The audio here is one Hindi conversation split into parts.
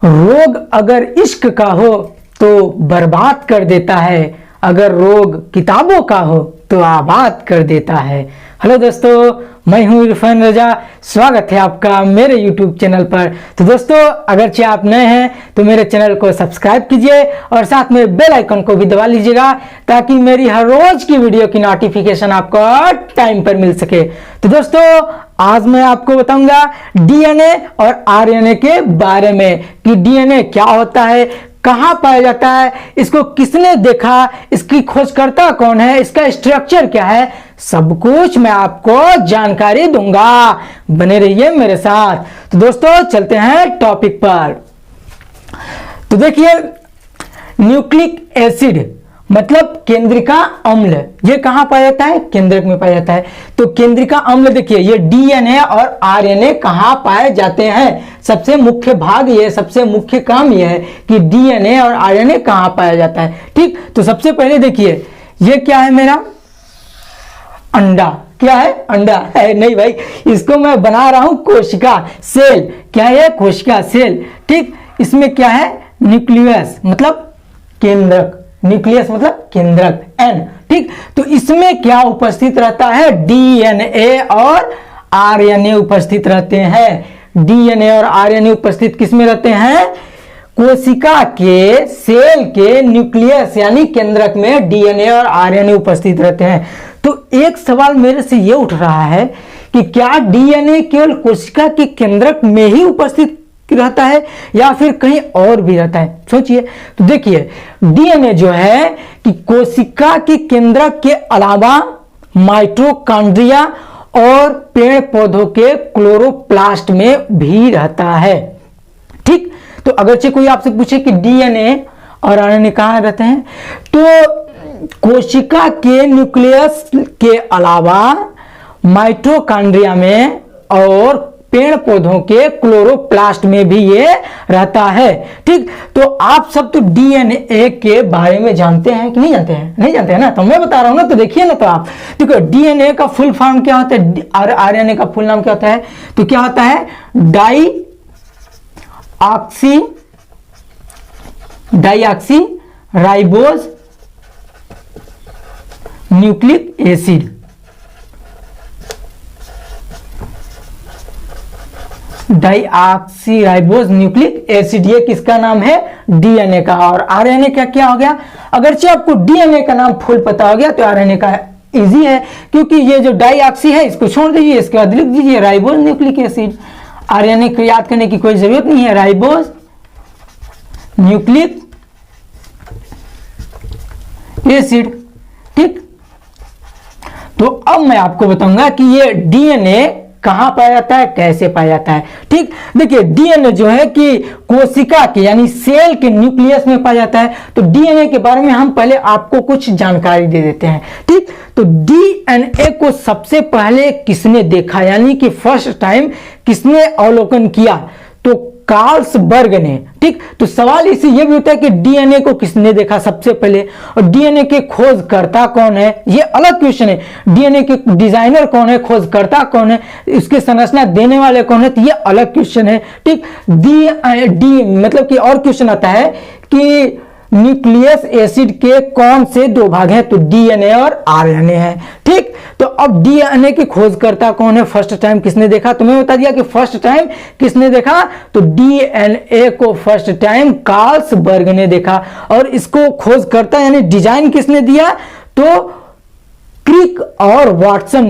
रोग अगर इश्क का हो तो बर्बाद कर देता है, अगर रोग किताबों का हो तो आबाद कर देता है। हेलो दोस्तों, मैं हूं इरफान रजा। स्वागत है आपका मेरे YouTube चैनल पर। तो दोस्तों, अगर आप नए हैं तो मेरे चैनल को सब्सक्राइब कीजिए और साथ में बेल आइकन को भी दबा लीजिएगा ताकि मेरी हर रोज की वीडियो की नोटिफिकेशन आपको टाइम पर मिल सके। तो दोस्तों, आज मैं आपको बताऊंगा डीएनए और आरएनए के बारे में कि डीएनए क्या होता है, कहां पाया जाता है, इसको किसने देखा, इसकी खोजकर्ता कौन है, इसका स्ट्रक्चर क्या है, सब कुछ मैं आपको जानकारी दूंगा। बने रहिए मेरे साथ। तो दोस्तों, चलते हैं टॉपिक पर। तो देखिए, न्यूक्लिक एसिड मतलब केंद्रिका अम्ल, ये कहां पाया जाता है? केंद्रक में पाया जाता है। तो केंद्रिका अम्ल देखिए, ये डीएनए और आरएनए कहां पाए जाते हैं? सबसे मुख्य भाग ये, सबसे मुख्य काम ये है कि डीएनए और आरएनए कहां पाया जाता है। ठीक, तो सबसे पहले देखिए, ये क्या है मेरा? अंडा। क्या है? अंडा है नहीं भाई, इसको मैं बना रहा हूं कोशिका, सेल। क्या है? कोशिका सेल। ठीक, इसमें क्या है? न्यूक्लियस मतलब केंद्रक, न्यूक्लियस मतलब केंद्रक, एन। ठीक, तो इसमें क्या उपस्थित रहता है? डीएनए और आरएनए उपस्थित रहते हैं। डीएनए और आरएनए उपस्थित किसमें रहते हैं? कोशिका के सेल के न्यूक्लियस यानी केंद्रक में डीएनए और आरएनए उपस्थित रहते हैं। तो एक सवाल मेरे से यह उठ रहा है कि क्या डीएनए केवल कोशिका के केंद्रक में ही उपस्थित रहता है या फिर कहीं और भी रहता है? सोचिए। तो देखिए, डीएनए जो है कि कोशिका के केंद्रक के अलावा माइटोकॉन्ड्रिया और पेड़ पौधों के क्लोरोप्लास्ट में भी रहता है। ठीक, तो अगरचे कोई आपसे पूछे कि डीएनए और आरएनए कहां रहते हैं, तो कोशिका के न्यूक्लियस के अलावा माइटोकॉन्ड्रिया में और पेड़ पौधों के क्लोरोप्लास्ट में भी ये रहता है। ठीक, तो आप सब तो डीएनए के बारे में जानते हैं कि नहीं जानते हैं? नहीं जानते हैं ना, तो मैं बता रहा हूं ना, तो देखिए ना। तो आप देखो, डीएनए का फुल फॉर्म क्या होता है और आरएनए का फुल नाम क्या होता है? तो क्या होता है? Deoxyribose nucleic acid. Deoxyribose nucleic acid, ये किसका नाम है? डीएनए का। और आरएनए का क्या हो गया? अगरचे आपको डीएनए का नाम फुल पता हो गया तो आरएनए का इजी है, क्योंकि ये जो डाईऑक्सी है इसको छोड़ दीजिए, इसके बाद लिख दीजिए राइबोज न्यूक्लिक एसिड। आरएनए को याद करने की कोई जरूरत नहीं है, राइबोज न्यूक्लिक एसिड। ठीक, तो अब मैं आपको बताऊंगा कि ये डीएनए कहां पाया जाता है, कैसे पाया जाता है। ठीक, देखिए, डीएनए जो है कि कोशिका के यानी सेल के न्यूक्लियस में पाया जाता है। तो डीएनए के बारे में हम पहले आपको कुछ जानकारी दे देते हैं। ठीक, तो डीएनए को सबसे पहले किसने देखा यानी कि फर्स्ट टाइम किसने अवलोकन किया? तो कार्लसबर्ग ने। ठीक, तो सवाल इसी ये भी होता है कि डीएनए को किसने देखा सबसे पहले और डीएनए के खोजकर्ता कौन है, ये अलग क्वेश्चन है। डीएनए के डिजाइनर कौन है, खोजकर्ता कौन है, इसकी संरचना देने वाले कौन है, तो ये अलग क्वेश्चन है। ठीक, डी मतलब कि और क्वेश्चन आता है कि न्यूक्लियस एसिड के कौन से दो भाग हैं? तो डीएनए और आरएनए है। ठीक, तो अब डीएनए के खोजकर्ता कौन है, फर्स्ट टाइम किसने देखा? तो मैं बता दिया कि फर्स्ट टाइम किसने देखा, तो डीएनए को फर्स्ट टाइम कार्लसबर्ग ने देखा। और इसको खोजकर्ता यानी डिजाइन किसने दिया? तो क्रिक और वाटसन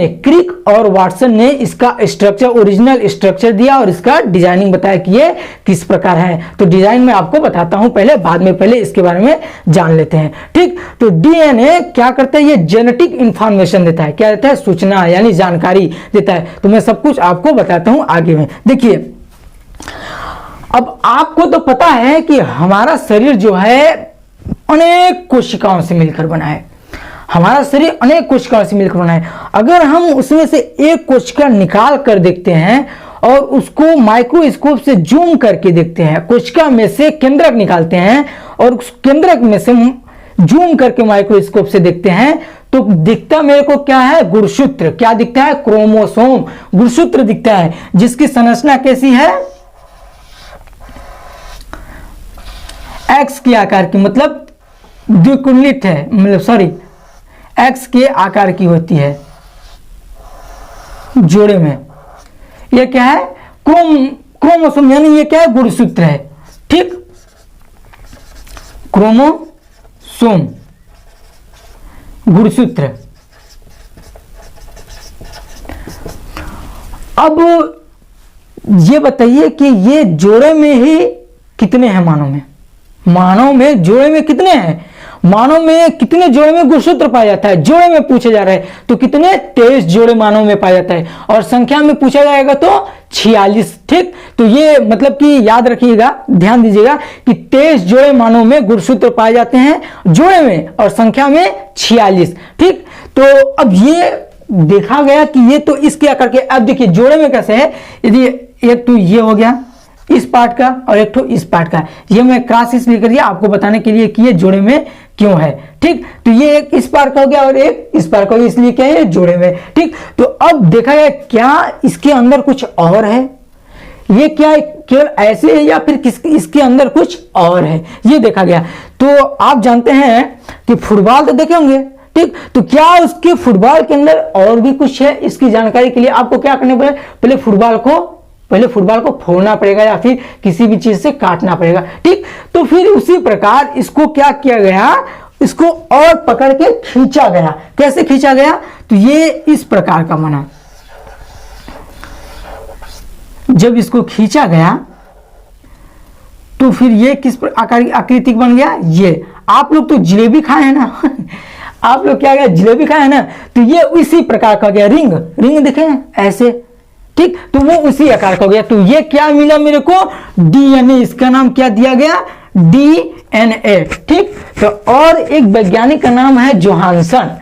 ने इसका स्ट्रक्चर, ओरिजिनल स्ट्रक्चर दिया और इसका डिजाइनिंग बताया कि ये किस प्रकार है। तो डिजाइन मैं आपको बताता हूं पहले, बाद में पहले इसके बारे में जान लेते हैं। ठीक, तो डीएनए क्या करता है? ये जेनेटिक इंफॉर्मेशन देता है। क्या देता है? सूचना यानी जानकारी देता है। तो मैं सब कुछ आपको बताता हूं आगे में। देखिए, अब आपको तो पता है कि हमारा शरीर जो है अनेक कोशिकाओं से मिलकर बना है। हमारा शरीर अनेक कोशिकाओं से मिलकर बना है। अगर हम उसमें से एक कोशिका निकाल कर देखते हैं और उसको माइक्रोस्कोप से जूम करके देखते हैं, कोशिका में से केंद्रक निकालते हैं और उस केंद्रक में से जूम करके माइक्रोस्कोप से देखते हैं, तो दिखता मेरे को क्या है? गुणसूत्र। क्या दिखता है? क्रोमोसोम, गुणसूत्र दिखता है, जिसकी संरचना कैसी है? एक्स के आकार की, मतलब द्विकुंडलित है, मतलब सॉरी एक्स के आकार की होती है जोड़े में। यह क्या है? क्रोमोसोम, यानी ये क्या है? गुणसूत्र है। ठीक, क्रोमोसोम गुणसूत्र। अब ये बताइए कि ये जोड़े में ही कितने हैं? मानव में जोड़े में कितने हैं? मानव में कितने जोड़े में गुणसूत्र पाया जाता है? जोड़े में पूछा जा रहा है तो कितने? 23 जोड़े मानव में पाया जाता है, और संख्या में पूछा जाएगा तो 46। ठीक, तो ये मतलब कि याद रखिएगा, ध्यान दीजिएगा कि 23 जोड़े मानव में गुणसूत्र पाए जाते हैं जोड़े में, और संख्या में 46। ठीक, तो अब ये देखा गया कि ये तो इसके आकार के। अब देखिए जोड़े में कैसे है, यदि एक तो ये हो गया इस पार्ट का और एक तो इस पार्ट का, ये मैं क्रॉस इसलिए कर दिया आपको बताने के लिए कि ये जोड़े में क्यों है। ठीक, तो ये एक इस पार्ट का हो गया और एक इस पार्ट का हो गया, इसलिए क्या है? जोड़े में। ठीक, तो अब देखा गया क्या इसके अंदर कुछ और है? ये क्या है? केवल ऐसे है या फिर इसके अंदर कुछ और है, ये देखा गया। तो आप जानते हैं कि फुटबॉल तो देखे होंगे। ठीक, तो क्या उसके फुटबॉल के अंदर और भी कुछ है? इसकी जानकारी के लिए आपको क्या करना पड़ेगा? पहले फुटबॉल को फोड़ना पड़ेगा या फिर किसी भी चीज से काटना पड़ेगा। ठीक, तो फिर उसी प्रकार इसको क्या किया गया? इसको और पकड़ के खींचा गया। कैसे खींचा गया? तो ये इस प्रकार का बना। जब इसको खींचा गया तो फिर ये किस आकार की आकृति बन गया? ये आप लोग तो जलेबी खाए हैं ना आप लोग क्या गया? जलेबी खाए हैं ना, तो ये इसी प्रकार का गया। रिंग देखे ऐसे। ठीक, तो वो उसी आकार का हो गया। तो ये क्या मिला मेरे को? डीएनए। इसका नाम क्या दिया गया? डीएनए। ठीक, तो और एक वैज्ञानिक का नाम है जोहानसन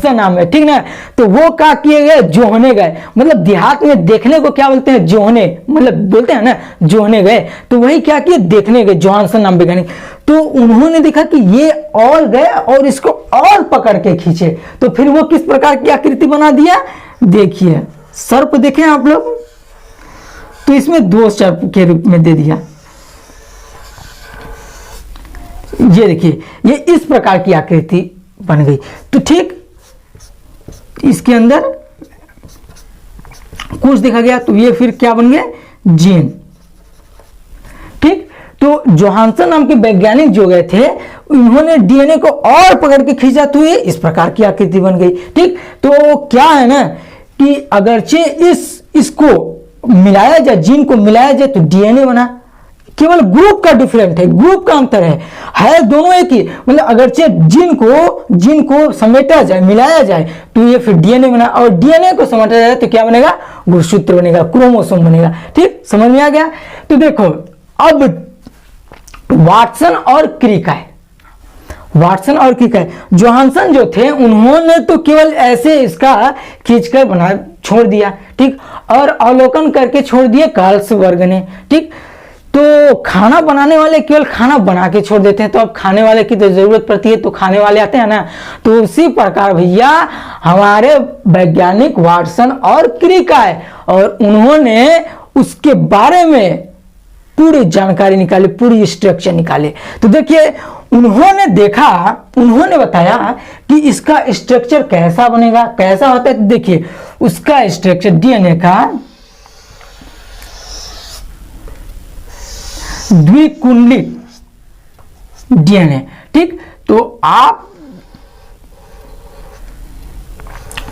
नाम है। ठीक ना, तो वो क्या किए गए? जोहने गए। मतलब देहात में देखने को क्या बोलते हैं? जोहने, मतलब बोलते हैं ना जोहने गए, तो वही क्या किए? देखने गए। जोहानसन नाम वैज्ञानिक। तो उन्होंने देखा कि ये और गए और इसको और पकड़ के खींचे, तो फिर वो किस प्रकार की आकृति बना दिया? देखिए सर्प देखें आप लोग, तो इसमें 2 सर्प के रूप में दे दिया। ये देखिए, ये इस प्रकार की आकृति बन गई। तो ठीक, इसके अंदर कुछ देखा गया, तो ये फिर क्या बन गया? जीन। ठीक, तो जोहानसन नाम के वैज्ञानिक जो गए थे, उन्होंने डीएनए को और पकड़ के खींचा, तो ये इस प्रकार की आकृति बन गई। ठीक, तो क्या है ना कि अगरचे इसको मिलाया जाए, जीन को मिलाया जाए तो डीएनए बना। केवल ग्रुप का डिफरेंट है, ग्रुप का अंतर है दोनों एक ही। मतलब अगरचे जीन को समेटा जाए, मिलाया जाए, तो ये फिर डीएनए बना, और डीएनए को समेटा जाए तो क्या बनेगा? गुणसूत्र बनेगा, क्रोमोसोम बनेगा। ठीक, समझ में आ गया? तो देखो अब वाटसन और क्रिक है। जोहानसन जो थे, उन्होंने तो केवल ऐसे इसका खींचकर बना छोड़ दिया। ठीक, और अवलोकन करके छोड़ दिए कार्लसबर्ग ने। ठीक, तो खाना बनाने वाले केवल खाना बना के छोड़ देते हैं, तो अब खाने वाले की तो जरूरत पड़ती है, तो खाने वाले आते हैं ना। तो उसी प्रकार भैया हमारे वैज्ञानिक वाटसन और क्रिक आए, और उन्होंने उसके बारे में पूरी जानकारी निकाली, पूरी स्ट्रक्चर निकाले। तो देखिए, उन्होंने बताया कि इसका स्ट्रक्चर कैसा बनेगा, कैसा होता है। तो देखिए उसका स्ट्रक्चर डीएनए का द्विकुंडलित डीएनए। ठीक, तो आप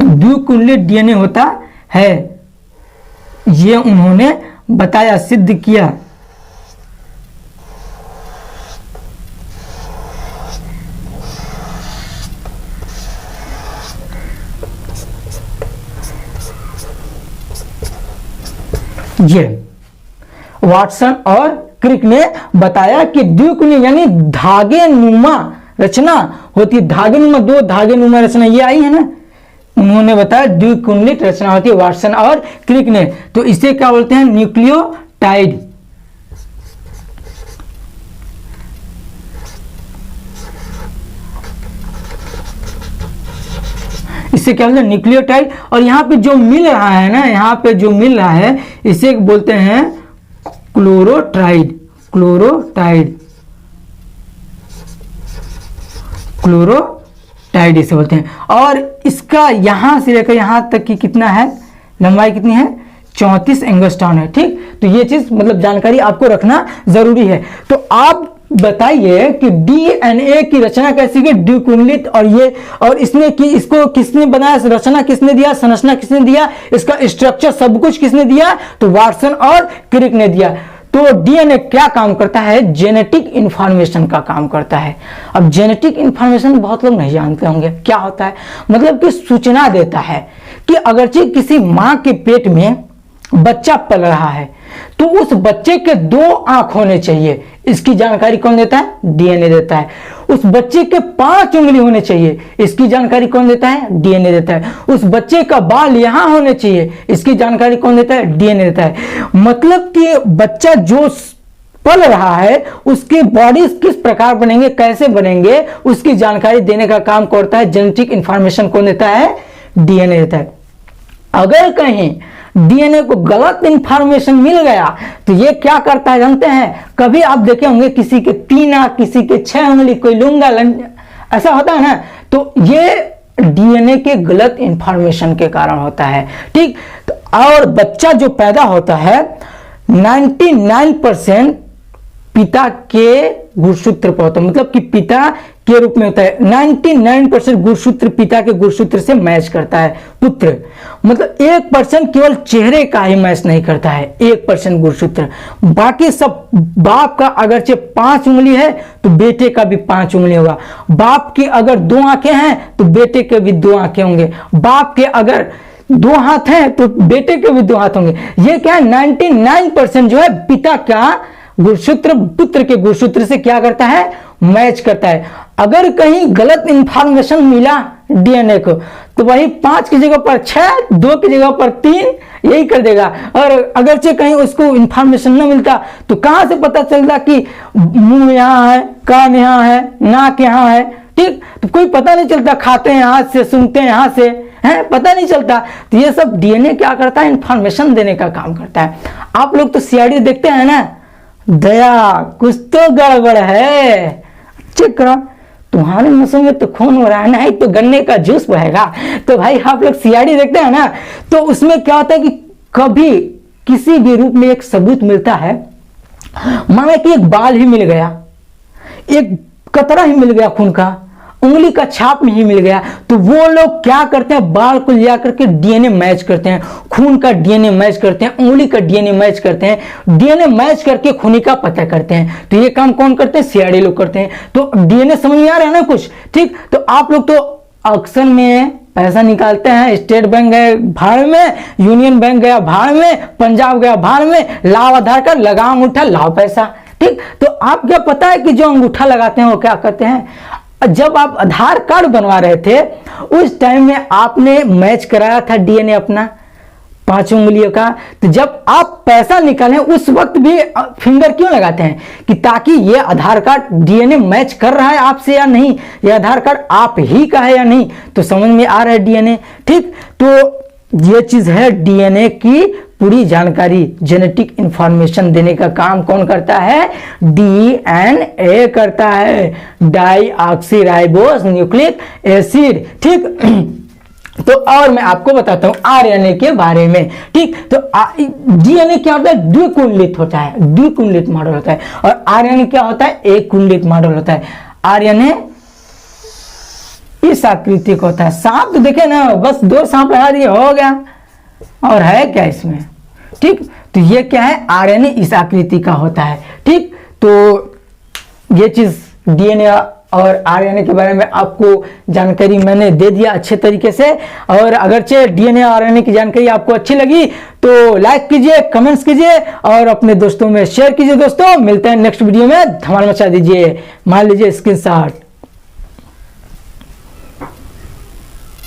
द्विकुंडलित डीएनए होता है, ये उन्होंने बताया, सिद्ध किया। ये वाटसन और क्रिक ने बताया कि द्विकुंडली यानी धागे नुमा रचना होती है। धागे नुमा, 2 धागे नुमा रचना ये आई है ना, उन्होंने बताया द्विकुंडलित रचना होती है वाटसन और क्रिक ने। तो इसे क्या बोलते हैं? न्यूक्लियोटाइड। इसे क्या बोलते हैं? न्यूक्लियोटाइड। और यहाँ पे जो मिल रहा है ना, यहाँ पे जो मिल रहा है, इसे बोलते हैं क्लोरोटाइड। न्यूक्लियोटाइड इसे बोलते हैं। और इसका यहाँ से लेकर यहाँ तक की कितना है, लंबाई कितनी है, 34 एंगस्ट्रॉन है। ठीक, तो ये चीज मतलब जानकारी आपको रखना जरूरी है। तो आप बताइए कि डीएनए की रचना कैसी की, द्विकुंडलित, और ये और इसने की इसको किसने बनाया, रचना किसने दिया, संरचना किसने दिया, इसका स्ट्रक्चर सब कुछ किसने दिया, तो वाटसन और क्रिक ने दिया। तो डीएनए क्या काम करता है, जेनेटिक इंफॉर्मेशन का काम करता है। अब जेनेटिक इंफॉर्मेशन बहुत लोग नहीं जानते होंगे क्या होता है, मतलब कि सूचना देता है कि अगरचे किसी मां के पेट में बच्चा पल रहा है तो उस बच्चे के 2 आंख होने चाहिए, इसकी जानकारी कौन देता है, डीएनए देता है। उस बच्चे के 5 उंगली होने चाहिए, इसकी जानकारी कौन देता है, डीएनए देता है। उस बच्चे का बाल यहां होने चाहिए, इसकी जानकारी कौन देता है, डीएनए देता है। मतलब कि बच्चा जो पल रहा है उसके बॉडी किस प्रकार बनेंगे, कैसे बनेंगे, उसकी जानकारी देने का काम करता है जेनेटिक इंफॉर्मेशन कौन देता है, डीएनए देता है। अगर कहीं डीएनए को गलत इंफॉर्मेशन मिल गया तो ये क्या करता है जानते हैं, कभी आप देखे होंगे किसी के 3 आंख, किसी के 6 उंगली, कोई लूंगा ऐसा होता है ना, तो ये डीएनए के गलत इंफॉर्मेशन के कारण होता है। ठीक, तो और बच्चा जो पैदा होता है 99% पिता के गुणसूत्र पर होता है, मतलब कि पिता के रूप में होता है। 99% गुणसूत्र पिता के गुणसूत्र से मैच करता है पुत्र, मतलब 1% केवल चेहरे का ही मैच नहीं करता है, 1% गुणसूत्र। बाकी सब, बाप का अगरचे 5 उंगली है तो बेटे का भी 5 उंगली होगा। बाप की अगर 2 आंखें हैं तो बेटे के भी 2 आंखें होंगे। बाप के अगर 2 हाथ हैं तो बेटे के भी 2 हाथ होंगे। ये क्या है, 99% जो है पिता का गुणसूत्र पुत्र के गुणसूत्र से क्या करता है, मैच करता है। अगर कहीं गलत इंफॉर्मेशन मिला डीएनए को तो वही 5 की जगह पर 6, 2 की जगह पर 3 यही कर देगा। और अगरचे कहीं उसको इंफॉर्मेशन न मिलता तो कहां से पता चलता कि मुंह यहाँ है, कान यहाँ है, नाक यहाँ है। ठीक, तो कोई पता नहीं चलता, खाते हैं हाथ से, सुनते हैं हाथ से, है पता नहीं चलता। तो ये सब डीएनए क्या करता है, इंफॉर्मेशन देने का काम करता है। आप लोग तो सीआईडी देखते हैं ना, दया कुछ तो गड़बड़ है, चेक करो, तुम्हारे नसों में तो खून हो रहा है, नहीं तो गन्ने का जूस बहेगा। तो भाई आप लोग सीआईडी देखते हैं ना, तो उसमें क्या होता है कि कभी किसी भी रूप में एक सबूत मिलता है, माना कि एक बाल ही मिल गया, एक कतरा ही मिल गया खून का, उंगली का छाप में ही मिल गया, तो वो लोग क्या करते हैं, बाल को लिया करके डीएनए मैच करते हैं, खून का डीएनए मैच करते हैं, उंगली का डीएनए मैच करते हैं, डीएनए मैच करके खूनी का पता करते हैं। तो ये काम कौन करते हैं, सीआईडी लोग करते हैं। तो डीएनए समझ में आ रहा है ना कुछ। ठीक, तो आप लोग तो अक्सर में पैसा निकालते हैं, स्टेट बैंक गए भाड़ में, यूनियन बैंक गया भाड़ में, पंजाब गया भाड़ में, लाओ आधार कार्ड, लगाओ अंगूठा, लाओ पैसा। ठीक, तो आप क्या पता है कि जो अंगूठा लगाते हैं वो क्या करते हैं, जब आप आधार कार्ड बनवा रहे थे उस टाइम में आपने मैच कराया था डीएनए अपना 5 उंगलियों का, तो जब आप पैसा निकालें उस वक्त भी फिंगर क्यों लगाते हैं, कि ताकि ये आधार कार्ड डीएनए मैच कर रहा है आपसे या नहीं, ये आधार कार्ड आप ही का है या नहीं, तो समझ में आ रहा है डीएनए। ठीक, तो ये चीज है डीएनए की पूरी जानकारी, जेनेटिक इंफॉर्मेशन देने का काम कौन करता है, डीएनए करता है, डाईऑक्सीराइबोस न्यूक्लिक एसिड। ठीक, तो और मैं आपको बताता हूं आरएनए के बारे में। ठीक, तो डीएनए क्या होता है, द्विकुंडलित होता है, द्विकुंडलित मॉडल होता है, और आरएनए क्या होता है, एक कुंडलित मॉडल होता है। आरएनए इस आकृति का होता है, सांप तो देखे ना, बस 2 सांप लगा दिए हो गया, और है क्या इसमें। ठीक, तो ये क्या है, आरएनए इस आकृति का होता है। ठीक, तो ये चीज डीएनए और आरएनए के बारे में आपको जानकारी मैंने दे दिया अच्छे तरीके से। और अगरचे डीएनए और आरएनए की जानकारी आपको अच्छी लगी तो लाइक कीजिए, कमेंट्स कीजिए और अपने दोस्तों में शेयर कीजिए। दोस्तों मिलते हैं नेक्स्ट वीडियो में, धमाल मचा दीजिए, मान लीजिए स्क्रीनशॉट।